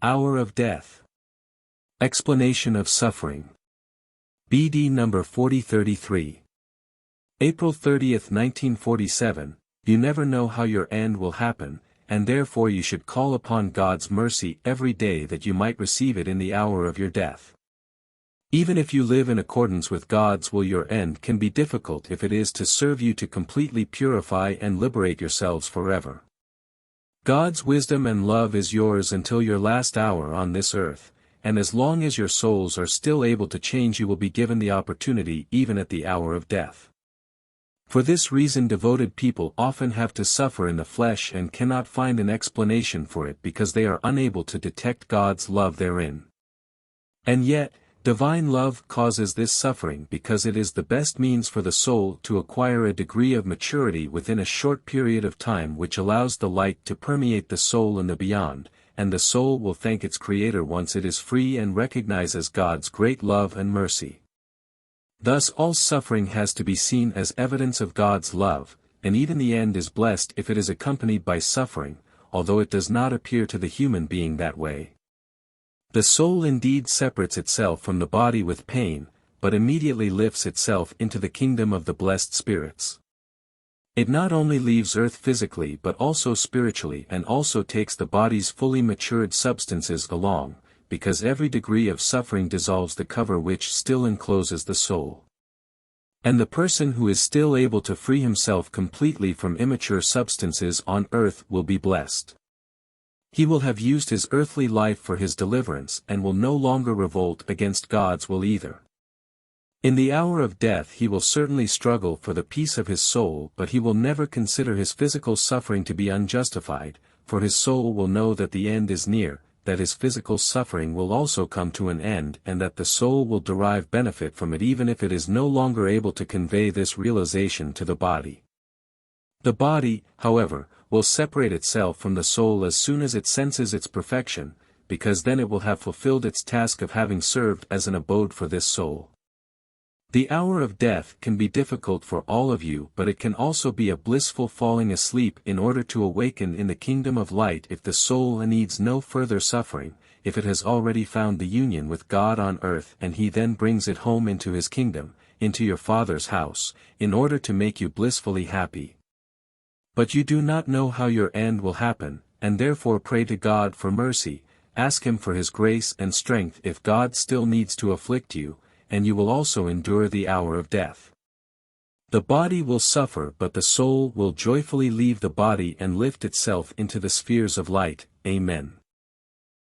Hour of Death. Explanation of Suffering. BD number 4033. April 30, 1947. You never know how your end will happen, and therefore you should call upon God's mercy every day that you might receive it in the hour of your death. Even if you live in accordance with God's will, your end can be difficult if it is to serve you to completely purify and liberate yourselves forever. God's wisdom and love is yours until your last hour on this earth, and as long as your souls are still able to change, you will be given the opportunity even at the hour of death. For this reason, devoted people often have to suffer in the flesh and cannot find an explanation for it because they are unable to detect God's love therein. And yet, divine love causes this suffering because it is the best means for the soul to acquire a degree of maturity within a short period of time, which allows the light to permeate the soul in the beyond, and the soul will thank its Creator once it is free and recognizes God's great love and mercy. Thus all suffering has to be seen as evidence of God's love, and even the end is blessed if it is accompanied by suffering, although it does not appear to the human being that way. The soul indeed separates itself from the body with pain, but immediately lifts itself into the kingdom of the blessed spirits. It not only leaves earth physically but also spiritually, and also takes the body's fully matured substances along, because every degree of suffering dissolves the cover which still encloses the soul. And the person who is still able to free himself completely from immature substances on earth will be blessed. He will have used his earthly life for his deliverance and will no longer revolt against God's will either. In the hour of death he will certainly struggle for the peace of his soul, but he will never consider his physical suffering to be unjustified, for his soul will know that the end is near, that his physical suffering will also come to an end, and that the soul will derive benefit from it even if it is no longer able to convey this realization to the body. The body, however, will separate itself from the soul as soon as it senses its perfection, because then it will have fulfilled its task of having served as an abode for this soul. The hour of death can be difficult for all of you, but it can also be a blissful falling asleep in order to awaken in the kingdom of light if the soul needs no further suffering, if it has already found the union with God on earth, and he then brings it home into his kingdom, into your Father's house, in order to make you blissfully happy. But you do not know how your end will happen, and therefore pray to God for mercy, ask him for his grace and strength if God still needs to afflict you, and you will also endure the hour of death. The body will suffer, but the soul will joyfully leave the body and lift itself into the spheres of light. Amen.